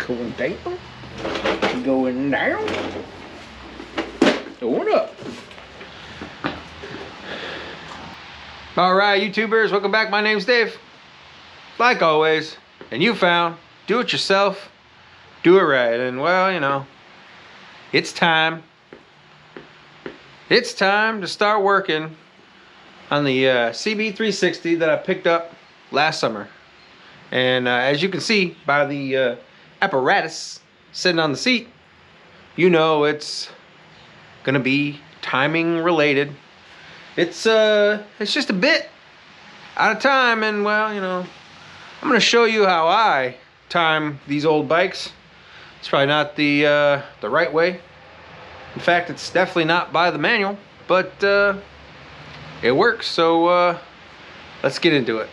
Going down. Going down. Going up. Alright, YouTubers, welcome back. My name's Dave. Like always, and you found do it yourself, do it right. And well, you know, it's time. It's time to start working on the CB360 that I picked up last summer. And as you can see by the apparatus sitting on the seat, you know it's gonna be timing related. It's just a bit out of time, and well, you know, I'm gonna show you how I time these old bikes. It's probably not the right way. In fact, it's definitely not by the manual, but it works. So let's get into it.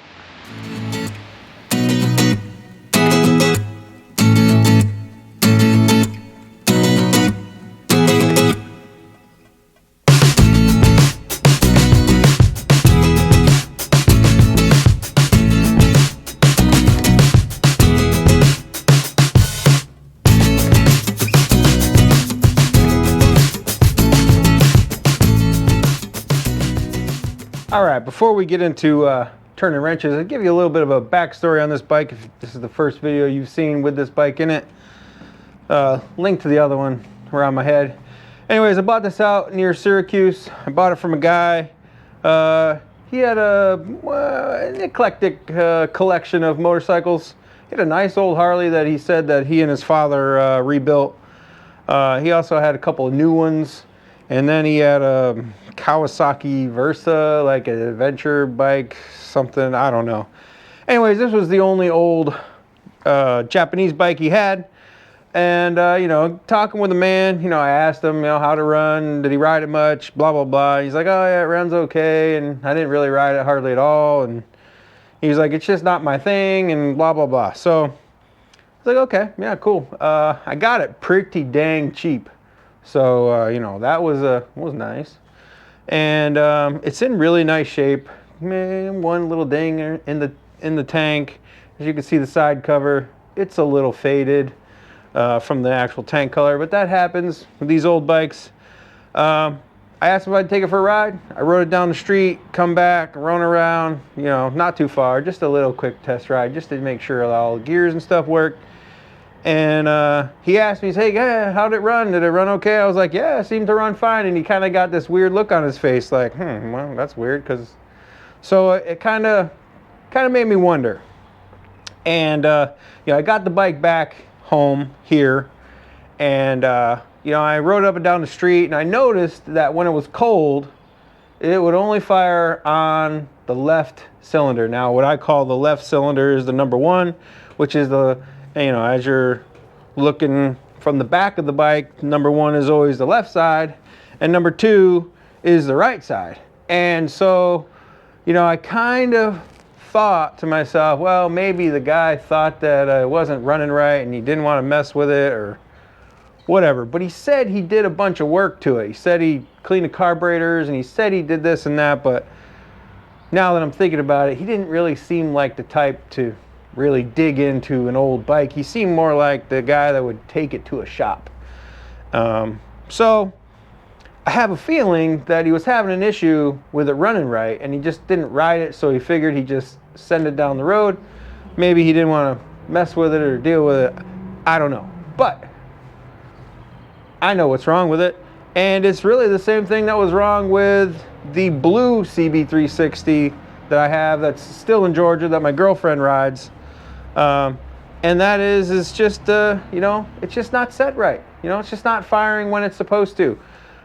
Alright, before we get into turning wrenches, I'll give you a little bit of a backstory on this bike if this is the first video you've seen with this bike in it. Link to the other one around my head. Anyways, I bought this out near Syracuse. I bought it from a guy. He had an eclectic collection of motorcycles. He had a nice old Harley that he said that he and his father rebuilt. He also had a couple of new ones. And then he had a Kawasaki Versa, like an adventure bike, something, I don't know. Anyways, this was the only old Japanese bike he had. And, you know, talking with the man, you know, I asked him, you know, how to run, did he ride it much, blah, blah, blah. He's like, oh, yeah, it runs okay. And I didn't really ride it hardly at all. And he was like, it's just not my thing, and blah, blah, blah. So I was like, okay, yeah, cool. I got it pretty dang cheap. So, you know, that was nice. And it's in really nice shape. Man, one little ding in the tank. As you can see, the side cover, it's a little faded from the actual tank color, but that happens with these old bikes. I asked if I'd take it for a ride. I rode it down the street, come back, run around, you know, not too far, just a little quick test ride, just to make sure all the gears and stuff worked. And he asked me, he's hey, yeah, how'd it run? Did it run okay? I was like, yeah, it seemed to run fine. And he kind of got this weird look on his face, like, well, that's weird. So it kind of made me wonder. And you know, I got the bike back home here, and you know, I rode up and down the street, and I noticed that when it was cold, it would only fire on the left cylinder. Now, what I call the left cylinder is the number one, which is the, you know, as you're looking from the back of the bike, number one is always the left side, and number two is the right side. And so, you know, I kind of thought to myself, well, maybe the guy thought that it wasn't running right and he didn't want to mess with it or whatever. But he said he did a bunch of work to it. He said he cleaned the carburetors, and he said he did this and that, but now that I'm thinking about it, he didn't really seem like the type to really dig into an old bike. He seemed more like the guy that would take it to a shop. So I have a feeling that he was having an issue with it running right, and he just didn't ride it, so he figured he'd just send it down the road. Maybe he didn't want to mess with it or deal with it. I don't know. But I know what's wrong with it, and it's really the same thing that was wrong with the blue CB360 that I have that's still in Georgia that my girlfriend rides. And that is it's just, you know, it's just not set right. You know, it's just not firing when it's supposed to.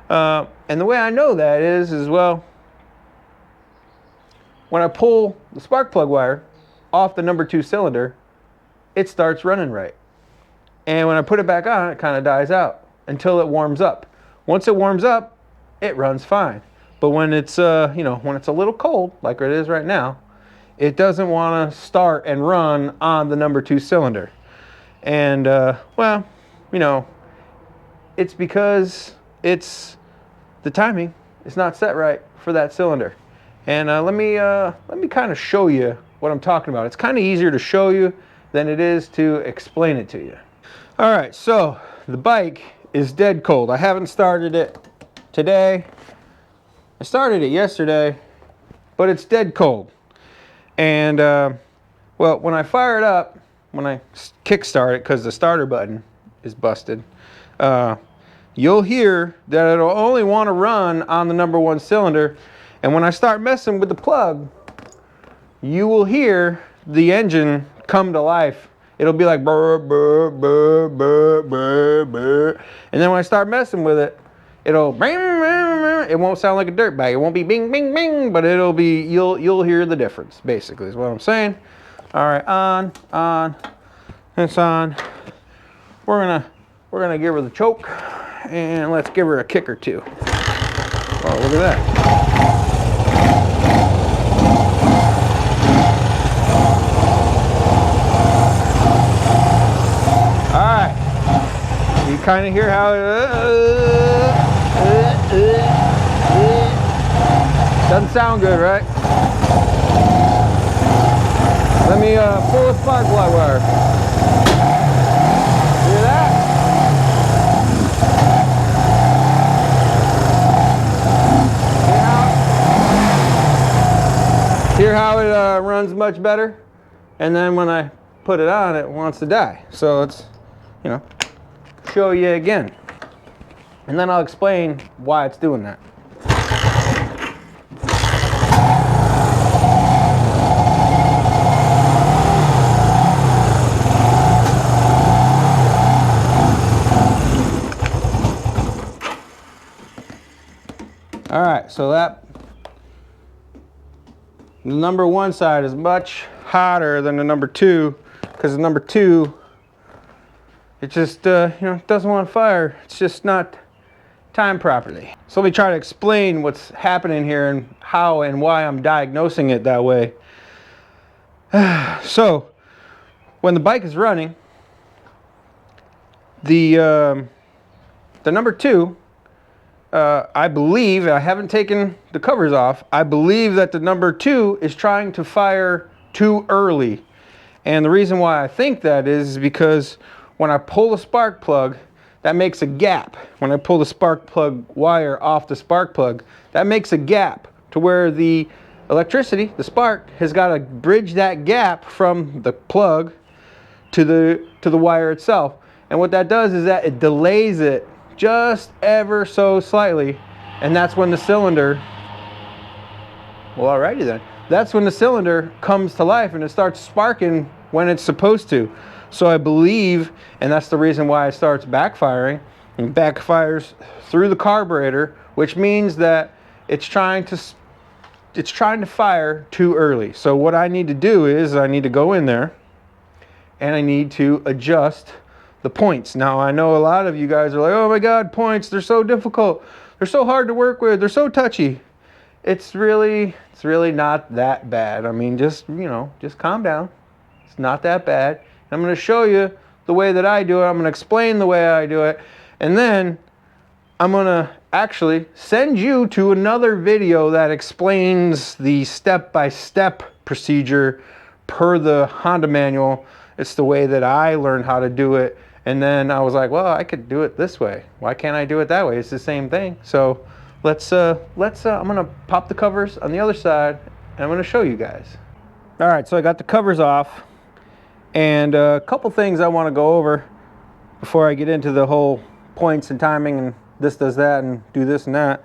And the way I know that is well, when I pull the spark plug wire off the number two cylinder, it starts running right. And when I put it back on, it kind of dies out until it warms up. Once it warms up, it runs fine. But when it's, you know, when it's a little cold, like it is right now, it doesn't want to start and run on the number two cylinder. And, well, you know, it's because the timing is not set right for that cylinder. And let me kind of show you what I'm talking about. It's kind of easier to show you than it is to explain it to you. All right, so the bike is dead cold. I haven't started it today. I started it yesterday, but it's dead cold. And well, when I fire it up, when I kickstart it, because the starter button is busted, you'll hear that it'll only want to run on the #1 cylinder. And when I start messing with the plug, you will hear the engine come to life. It'll be like burr, burr, burr, burr, burr, burr. And then when I start messing with it, it'll bing, bing, bing. It won't sound like a dirt bike. It won't be bing, bing, bing, but it'll be, you'll hear the difference, basically, is what I'm saying. All right, on, it's on. We're gonna give her the choke, and let's give her a kick or two. Oh, look at that. You kind of hear how it doesn't sound good, right? Let me pull the spark plug wire. Hear that? Hear how it runs much better? And then when I put it on, it wants to die. So it's, you know, show you again, and then I'll explain why it's doing that. All right, so that the #1 side is much hotter than the #2, because the #2, it just, you know, doesn't want to fire. It's just not timed properly. So let me try to explain what's happening here and how and why I'm diagnosing it that way. So, when the bike is running, the #2, I believe, I haven't taken the covers off, I believe that the #2 is trying to fire too early. And the reason why I think that is because when I pull the spark plug, that makes a gap. When I pull the spark plug wire off the spark plug, that makes a gap to where the electricity, the spark, has got to bridge that gap from the plug to the wire itself. And what that does is that it delays it just ever so slightly, and that's when the cylinder, well, alrighty then, that's when the cylinder comes to life and it starts sparking when it's supposed to. So I believe, and that's the reason why it starts backfiring, and backfires through the carburetor, which means that it's trying to fire too early. So what I need to do is I need to go in there and I need to adjust the points. Now I know a lot of you guys are like, oh my God, points, they're so difficult. They're so hard to work with. They're so touchy. It's really not that bad. I mean, just, you know, just calm down. It's not that bad. I'm going to show you the way that I do it. I'm going to explain the way I do it. And then I'm going to actually send you to another video that explains the step-by-step procedure per the Honda manual. It's the way that I learned how to do it. And then I was like, well, I could do it this way. Why can't I do it that way? It's the same thing. So I'm going to pop the covers on the other side and I'm going to show you guys. All right, so I got the covers off. And a couple things I want to go over before I get into the whole points and timing and this does that and do this and that.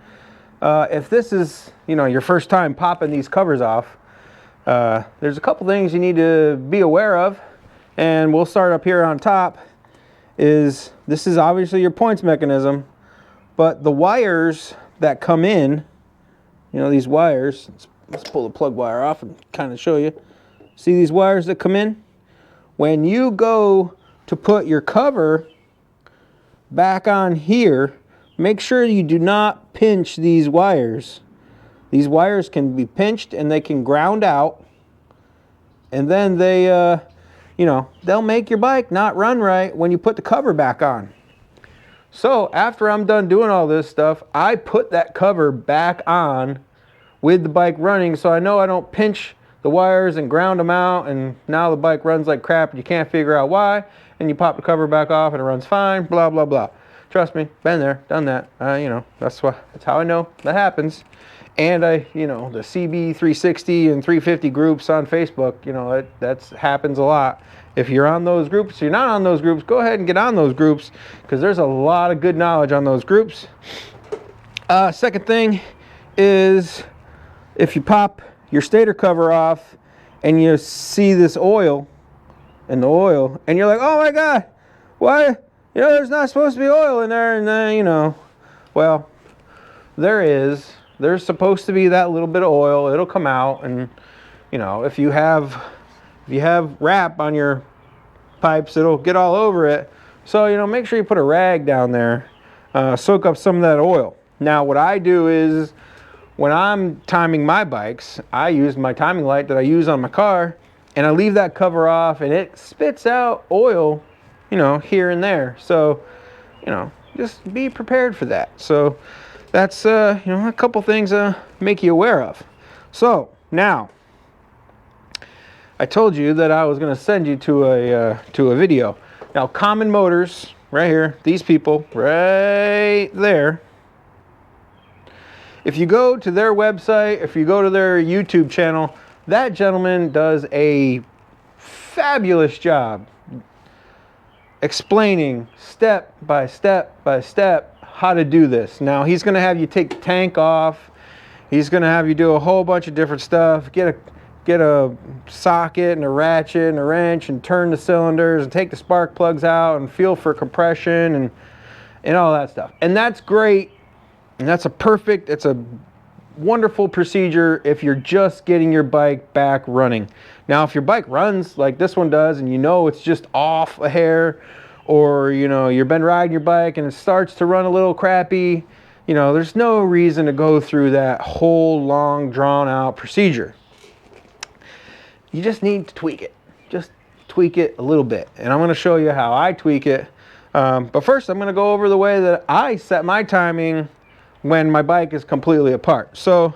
If this is, you know, your first time popping these covers off, there's a couple things you need to be aware of. And we'll start up here on top. This is obviously your points mechanism, but the wires that come in, you know, these wires, let's pull the plug wire off and kind of show you. See these wires that come in? When you go to put your cover back on here, make sure you do not pinch these wires. These wires can be pinched and they can ground out, and then they, you know, they'll make your bike not run right when you put the cover back on. So after I'm done doing all this stuff, I put that cover back on with the bike running so I know I don't pinch the wires and ground them out, and now the bike runs like crap and you can't figure out why, and you pop the cover back off and it runs fine, blah blah blah. Trust me, been there, done that. You know, that's how I know that happens. And you know, the CB360 and 350 groups on Facebook, you know, that happens a lot. If you're on those groups, if you're not on those groups, go ahead and get on those groups, because there's a lot of good knowledge on those groups. Second thing is, if you pop your stator cover off and you see this oil in the oil, and you're like, oh my God, why? You know, there's not supposed to be oil in there. And then, you know, well, there's supposed to be that little bit of oil. It'll come out, and you know, if you have wrap on your pipes, it'll get all over it. So, you know, make sure you put a rag down there, soak up some of that oil. Now, what I do is, when I'm timing my bikes, I use my timing light that I use on my car, and I leave that cover off, and it spits out oil, you know, here and there. So, you know, just be prepared for that. So that's, you know, a couple things to make you aware of. So now, I told you that I was going to send you to a video. Now, Common Motors, right here, these people right there. If you go to their website, if you go to their YouTube channel, that gentleman does a fabulous job explaining step by step by step how to do this. Now, he's going to have you take the tank off. He's going to have you do a whole bunch of different stuff. Get a socket and a ratchet and a wrench and turn the cylinders and take the spark plugs out and feel for compression and all that stuff. And that's great. And it's a wonderful procedure if you're just getting your bike back running. Now, if your bike runs like this one does, and you know it's just off a hair, or you know you've been riding your bike and it starts to run a little crappy, you know, there's no reason to go through that whole long drawn out procedure. You just need to tweak it. Just tweak it a little bit. And I'm going to show you how I tweak it. But first, I'm going to go over the way that I set my timing when my bike is completely apart. So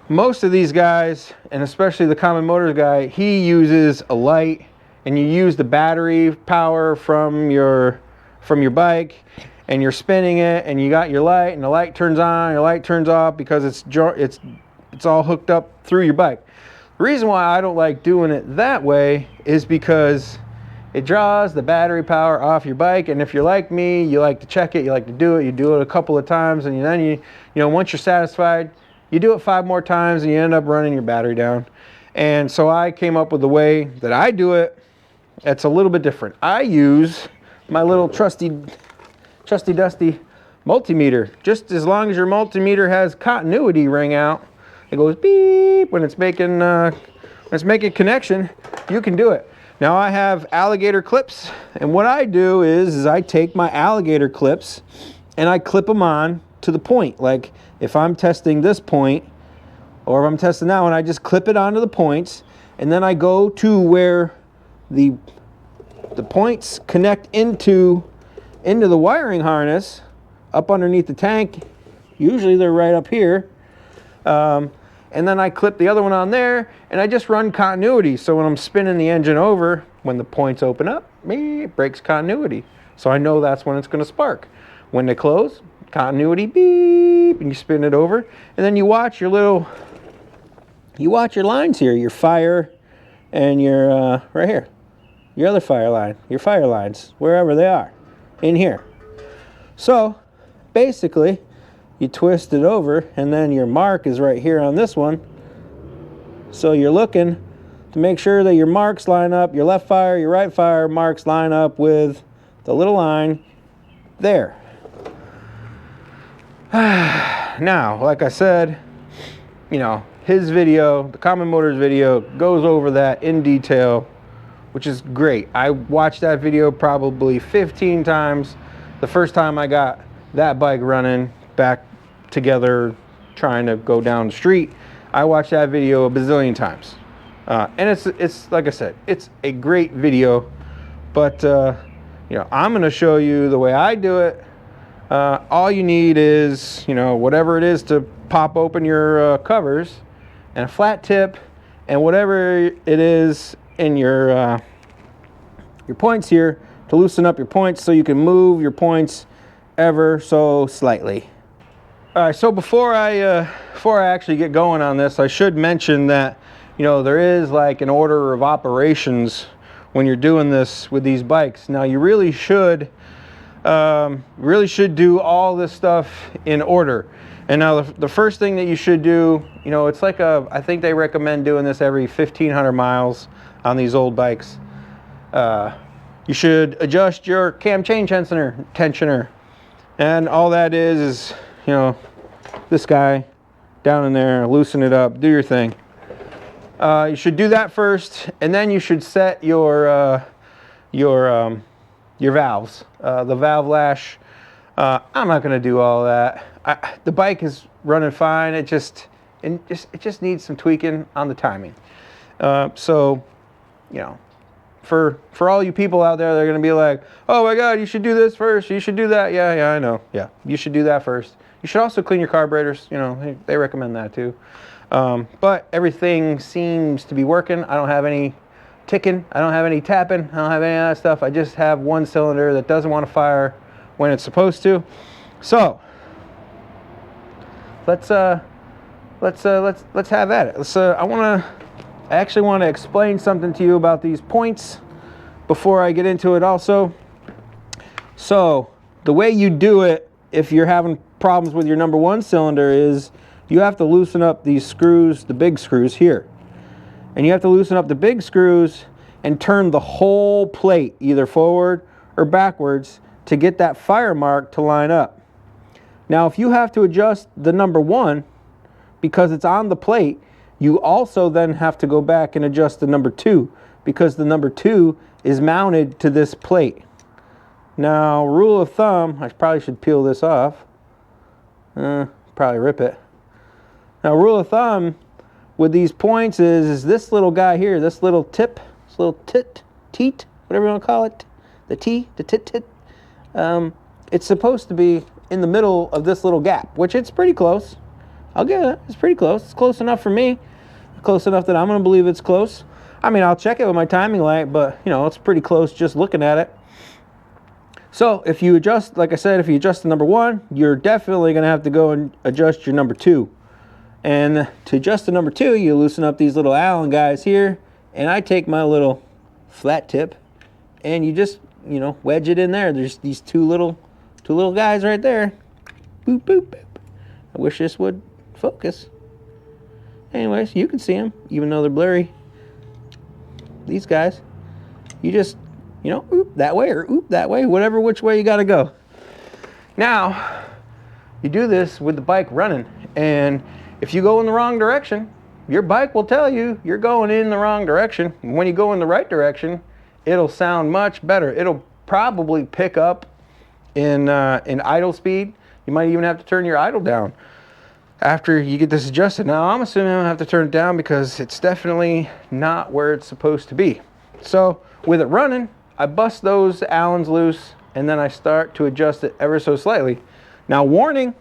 most of these guys, and especially the Common Motors guy, he uses a light, and you use the battery power from your bike, and you're spinning it, and you got your light, and the light turns on, your light turns off, because it's all hooked up through your bike. The reason why I don't like doing it that way is because it draws the battery power off your bike, and if you're like me, you like to check it, you like to do it, you do it a couple of times, and then you know, once you're satisfied, you do it 5 more times, and you end up running your battery down. And so I came up with the way that I do it. It's a little bit different. I use my little trusty dusty multimeter. Just as long as your multimeter has continuity ring out, it goes beep when it's making connection, you can do it. Now, I have alligator clips, and what I do is I take my alligator clips and I clip them on to the point. Like if I'm testing this point, or if I'm testing that one, I just clip it onto the points, and then I go to where the points connect into the wiring harness up underneath the tank. Usually they're right up here. And then I clip the other one on there, and I just run continuity. So when I'm spinning the engine over, when the points open up, it breaks continuity. So I know that's when it's going to spark. When they close, continuity beep, and you spin it over, and then you watch your lines here, your fire and your right here, your other fire line, your fire lines, wherever they are, in here. So basically, you twist it over, and then your mark is right here on this one. So you're looking to make sure that your marks line up, your left fire, your right fire marks line up with the little line there. Now, like I said, you know, his video, the Common Motors video, goes over that in detail, which is great. I watched that video probably 15 times. The first time I got that bike running back together, trying to go down the street, I watched that video a bazillion times. And it's like I said, it's a great video, but you know, I'm going to show you the way I do it. All you need is, you know, whatever it is to pop open your covers, and a flat tip and whatever it is in your points here, to loosen up your points so you can move your points ever so slightly. All right, so before I actually get going on this, I should mention that, you know, there is like an order of operations when you're doing this with these bikes. Now, you really should do all this stuff in order. And now the first thing that you should do, you know, it's like I think they recommend doing this every 1,500 miles on these old bikes. You should adjust your cam chain tensioner. And all that is, you know, this guy down in there, loosen it up, do your thing. You should do that first, and then you should set your valves, the valve lash. I'm not going to do all that. The bike is running fine. It just needs some tweaking on the timing. So, you know, for all you people out there, they're going to be like, oh my God, you should do this first. You should do that. Yeah, I know. Yeah, you should do that first. You should also clean your carburetors. You know, they recommend that too. But everything seems to be working. I don't have any ticking. I don't have any tapping. I don't have any of that stuff. I just have one cylinder that doesn't want to fire when it's supposed to. So let's have at it. I actually want to explain something to you about these points before I get into it also. So the way you do it, if you're having problems with your number one cylinder, is you have to loosen up these screws, the big screws here. And you have to loosen up the big screws and turn the whole plate either forward or backwards to get that fire mark to line up. Now, if you have to adjust the number one because it's on the plate, you also then have to go back and adjust the number two because the number two is mounted to this plate. Now, rule of thumb, I probably should peel this off. Probably rip it. Now, rule of thumb with these points is this little guy here, this little tip, this little teat, whatever you want to call it, the tit. It's supposed to be in the middle of this little gap, which it's pretty close. I'll get it. It's pretty close. It's close enough for me. Close enough that I'm going to believe it's close. I mean, I'll check it with my timing light, but, you know, it's pretty close just looking at it. So if you adjust, like I said, if you adjust the number one, you're definitely going to have to go and adjust your number two. And to adjust the number two, you loosen up these little Allen guys here, and I take my little flat tip, and you just, you know, wedge it in there. There's these two little guys right there. Boop, boop, boop. I wish this would focus. Anyways, you can see them, even though they're blurry. These guys, you just, you know, oop that way or oop that way, whatever which way you got to go. Now, you do this with the bike running, and if you go in the wrong direction, your bike will tell you you're going in the wrong direction. When you go in the right direction, it'll sound much better. It'll probably pick up in idle speed. You might even have to turn your idle down after you get this adjusted. Now, I'm assuming I have to turn it down because it's definitely not where it's supposed to be. So with it running, I bust those Allens loose, and then I start to adjust it ever so slightly. Now, warning,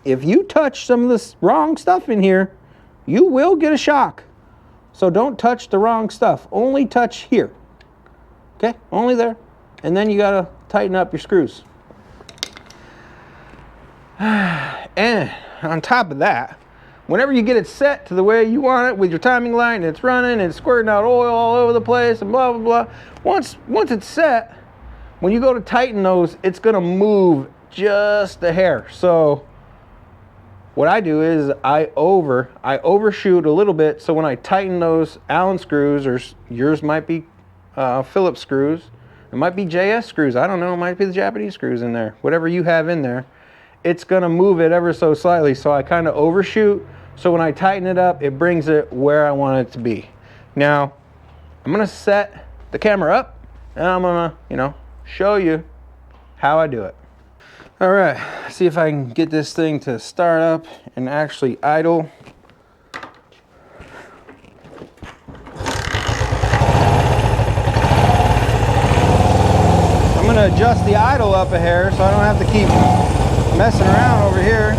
if you touch some of this wrong stuff in here, you will get a shock. So don't touch the wrong stuff. Only touch here. Okay? Only there. And then you got to tighten up your screws. And on top of that, whenever you get it set to the way you want it with your timing light and it's running and it's squirting out oil all over the place and blah, blah, blah. Once it's set, when you go to tighten those, it's going to move just a hair. So what I do is I overshoot a little bit. So when I tighten those Allen screws, or yours might be Phillips screws, it might be JS screws, I don't know, it might be the Japanese screws in there, whatever you have in there, it's gonna move it ever so slightly. So I kind of overshoot, so when I tighten it up, it brings it where I want it to be. Now, I'm gonna set the camera up, and I'm gonna, you know, show you how I do it. All right, see if I can get this thing to start up and actually idle. I'm gonna adjust the idle up a hair so I don't have to keep messing around over here.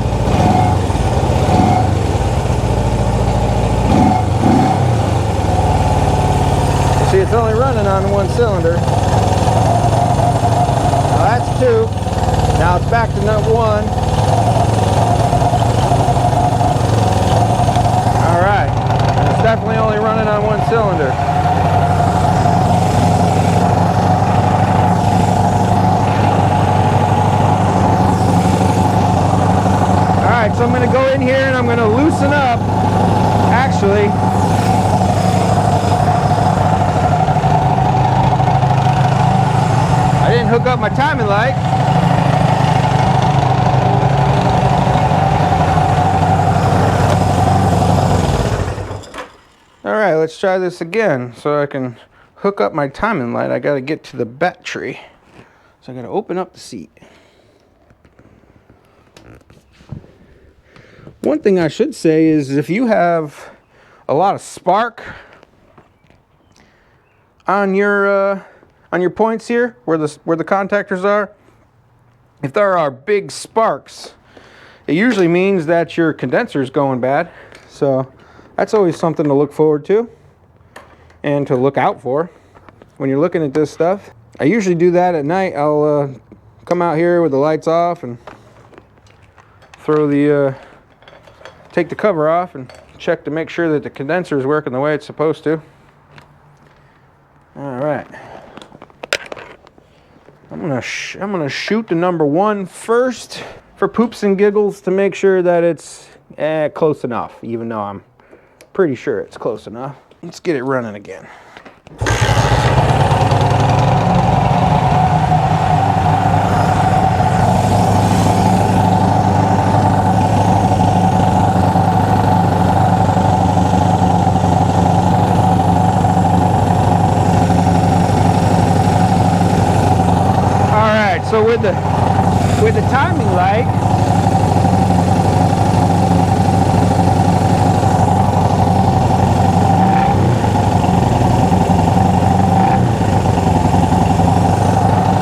See, it's only running on one cylinder. Well, that's 2. Now it's back to number 1. All right. It's definitely only running on one cylinder. All right, so I'm going to go in here and I'm going to loosen up. Actually, I didn't hook up my timing light. All right, let's try this again. So I can hook up my timing light, I got to get to the battery. So I got to open up the seat. One thing I should say is if you have a lot of spark on your points here, where the contactors are, if there are big sparks, it usually means that your condenser is going bad. So that's always something to look forward to and to look out for when you're looking at this stuff. I usually do that at night. I'll come out here with the lights off and throw the take the cover off and check to make sure that the condenser is working the way it's supposed to. All right. I'm gonna shoot the number 1 first for poops and giggles to make sure that it's close enough, even though I'm pretty sure it's close enough. Let's get it running again. So with the timing light,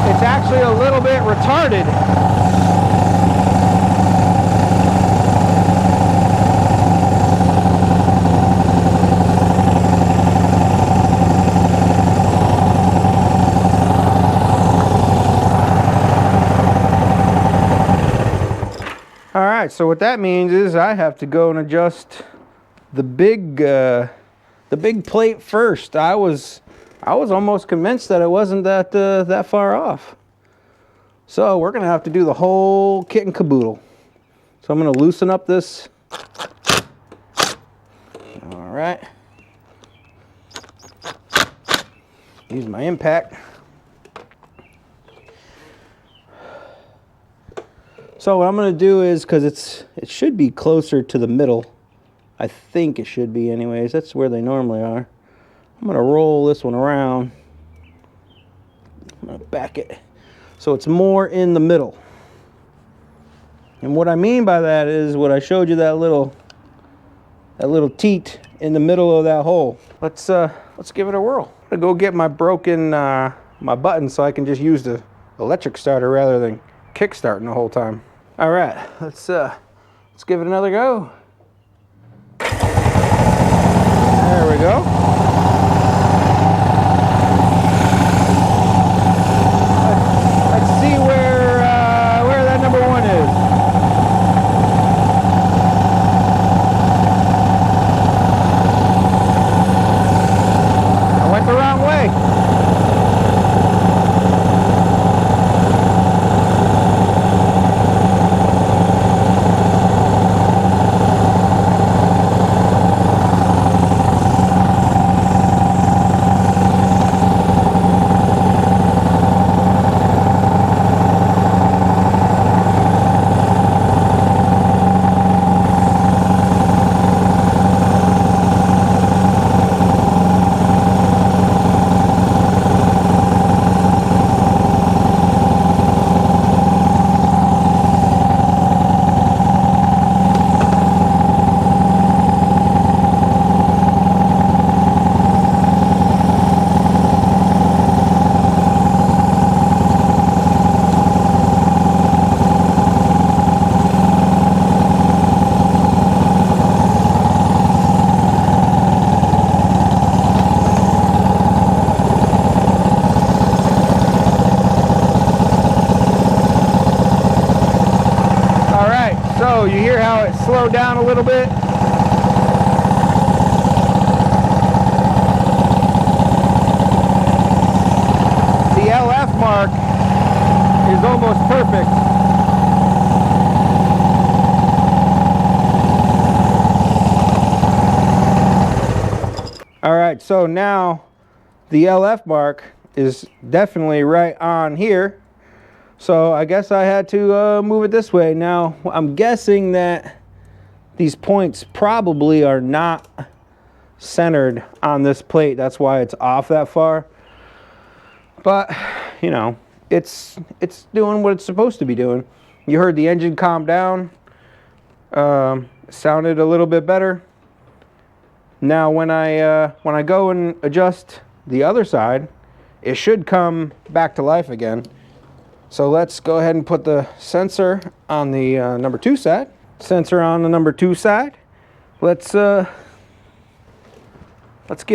it's actually a little bit retarded. So what that means is I have to go and adjust the big plate first. I was almost convinced that it wasn't that far off. So we're gonna have to do the whole kit and caboodle. So I'm gonna loosen up this. All right. Use my impact. So what I'm going to do is, because it should be closer to the middle. I think it should be anyways. That's where they normally are. I'm going to roll this one around. I'm going to back it so it's more in the middle. And what I mean by that is what I showed you, that little teat in the middle of that hole. Let's give it a whirl. I'm going to go get my broken my button so I can just use the electric starter rather than kick starting the whole time. All right, let's give it another go. There we go. Let's see where that number 1 is. I went the wrong way. it slow down a little bit. The LF mark is almost perfect. All right, so now the LF mark is definitely right on here. So I guess I had to move it this way. Now, I'm guessing that these points probably are not centered on this plate. That's why it's off that far. But, you know, it's doing what it's supposed to be doing. You heard the engine calm down. Sounded a little bit better. Now when I go and adjust the other side, it should come back to life again. So let's go ahead and put the sensor on the number 2 side. Sensor on the number 2 side. Let's get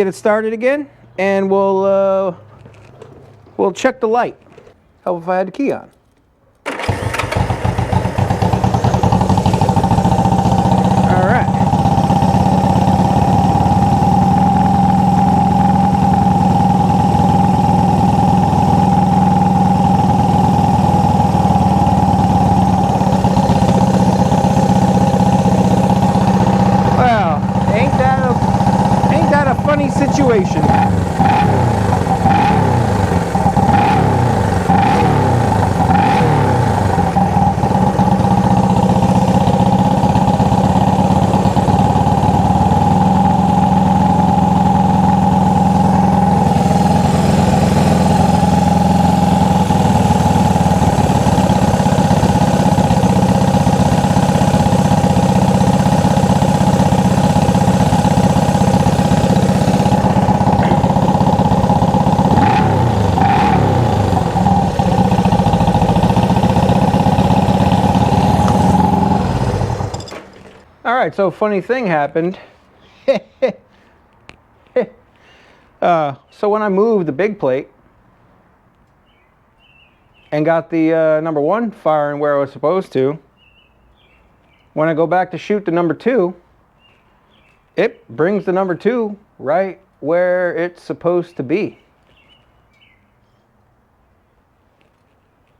it started again, and we'll check the light. How if I had the key on? All right. Situation. All right, so funny thing happened. So when I moved the big plate and got the number 1 firing where I was supposed to, when I go back to shoot the number 2, it brings the number 2 right where it's supposed to be.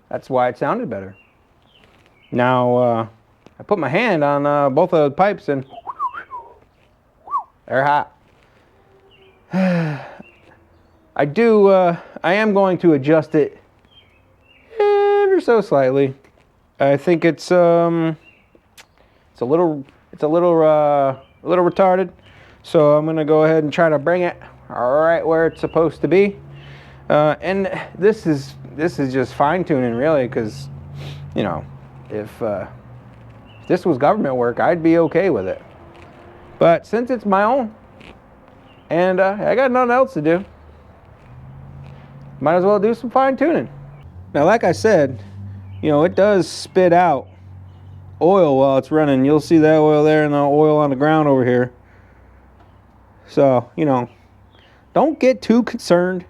That's why it sounded better. Now, I put my hand on both of the pipes and they're hot. I am going to adjust it ever so slightly. I think it's a little retarded. So I'm gonna go ahead and try to bring it right where it's supposed to be. And this is just fine tuning really, because you know, if this was government work, I'd be okay with it. But since it's my own, and I got nothing else to do, might as well do some fine tuning. Now, like I said, you know, it does spit out oil while it's running. You'll see that oil there and the oil on the ground over here. So, you know, don't get too concerned.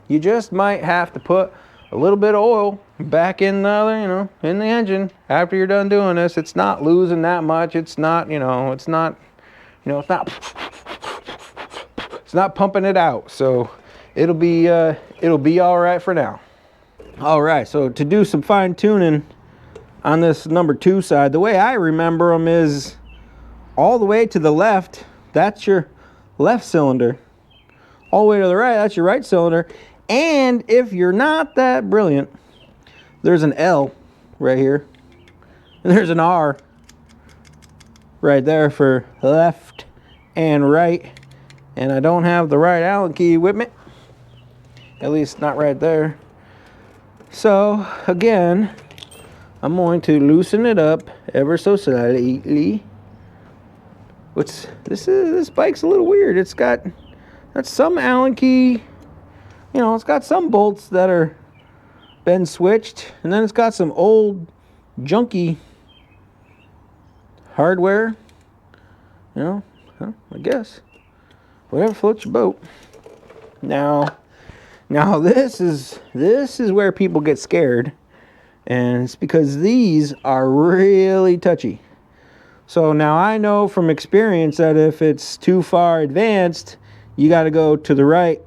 You just might have to put a little bit of oil back in the, you know, in the engine after you're done doing this. It's not losing that much. It's not, you know, it's not pumping it out. So it'll be all right for now. All right, so to do some fine tuning on this number 2 side, the way I remember them is all the way to the left, that's your left cylinder. All the way to the right, that's your right cylinder. And if you're not that brilliant, there's an L right here. And there's an R right there for left and right. And I don't have the right Allen key with me. At least not right there. So again, I'm going to loosen it up ever so slightly. This bike's a little weird. It's got some Allen key. You know, it's got some bolts that are been switched, and then it's got some old junky hardware. You know, I guess whatever floats your boat. Now this is where people get scared, and it's because these are really touchy. So now I know from experience that if it's too far advanced, you got to go to the right.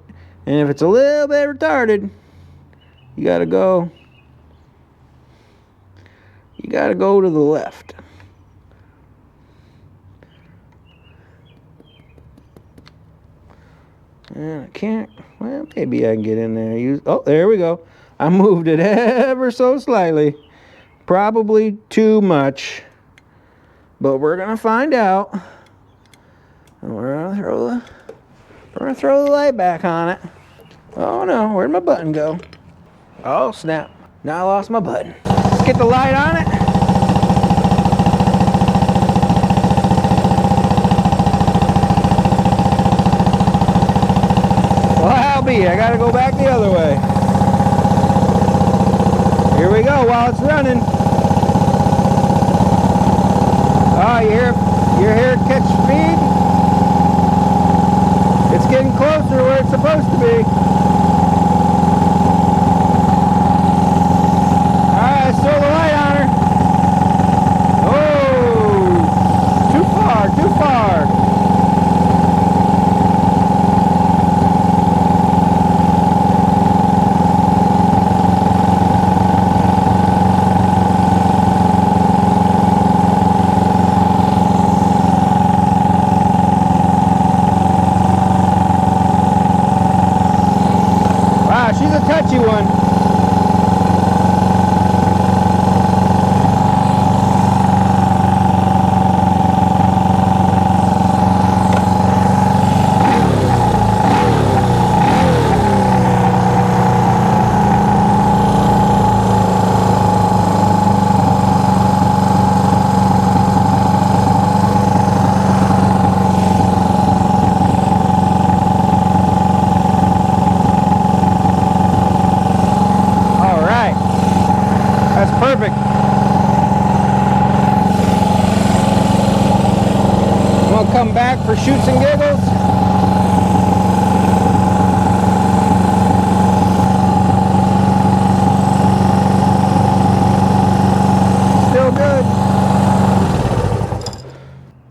And if it's a little bit retarded, you got to go to the left. And I can't, well, maybe I can get in there. Oh, there we go. I moved it ever so slightly. Probably too much. But we're going to find out. And we're going to throw the light back on it. Oh no, where'd my button go? Oh snap, now I lost my button. Let's get the light on it. Well, I'll be, I gotta go back the other way. Here we go while it's running. Oh, you hear it catch speed? It's getting closer to where it's supposed to be. Alright, let's throw the light on her. Oh, too far, too far. She's a touchy one. That's perfect. We'll come back for shoots and giggles. Still good.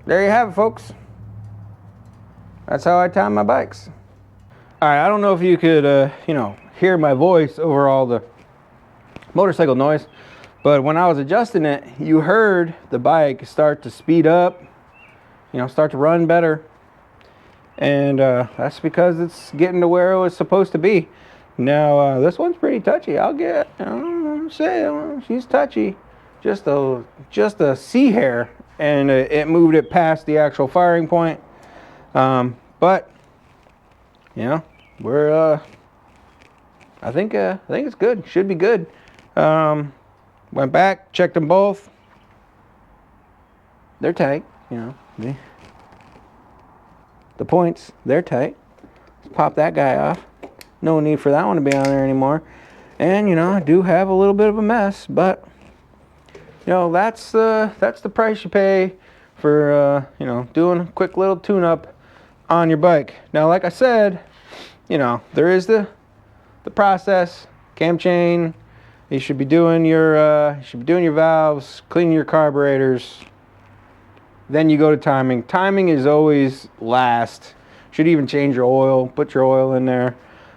There you have it, folks. That's how I time my bikes. All right, I don't know if you could, hear my voice over all the motorcycle noise, but when I was adjusting it, you heard the bike start to speed up, start to run better, and that's because it's getting to where it was supposed to be. Now this one's pretty touchy. She's touchy, just a C hair, and it moved it past the actual firing point. But we're I think it's good. Should be good. Went back, checked them both. They're tight, the points, they're tight. Let's pop that guy off. No need for that one to be on there anymore. And I do have a little bit of a mess, but that's the price you pay for doing a quick little tune-up on your bike. Now, like I said, there is the process, cam chain. You should be doing your valves, cleaning your carburetors. Then you go to timing. Timing is always last. Should even change your oil. Put your oil in there.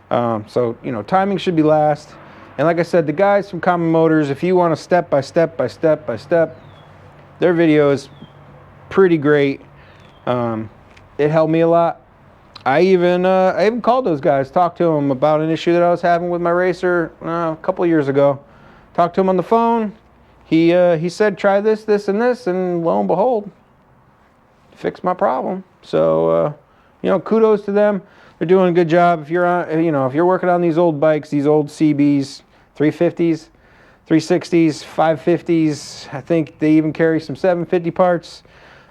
So timing should be last. And like I said, the guys from Common Motors, if you want a step by step, their video is pretty great. It helped me a lot. I even called those guys, talked to them about an issue that I was having with my racer a couple years ago. Talked to him on the phone. He said, try this, this, and this, and lo and behold, fixed my problem. So kudos to them. They're doing a good job. If you're if you're working on these old bikes, these old CBs, 350s, 360s, 550s, I think they even carry some 750 parts.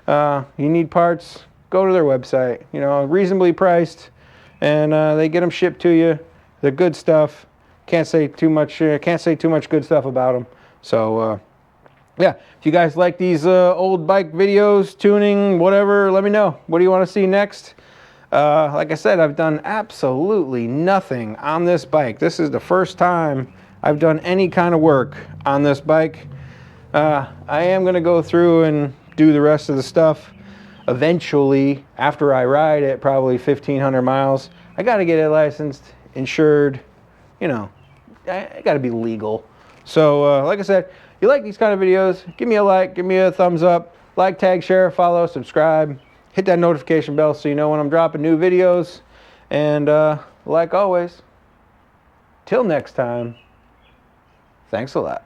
You need parts, go to their website. Reasonably priced, and they get them shipped to you. They're good stuff. Can't say too much good stuff about them. So yeah, if you guys like these old bike videos, tuning, whatever, let me know. What do you want to see next? Like I said, I've done absolutely nothing on this bike. This is the first time I've done any kind of work on this bike. I am going to go through and do the rest of the stuff. Eventually, after I ride it, probably 1,500 miles, I got to get it licensed, insured, you know, I got to be legal. So, like I said, you like these kind of videos, give me a like, give me a thumbs up, like, tag, share, follow, subscribe, hit that notification bell so you know when I'm dropping new videos. And like always, till next time, thanks a lot.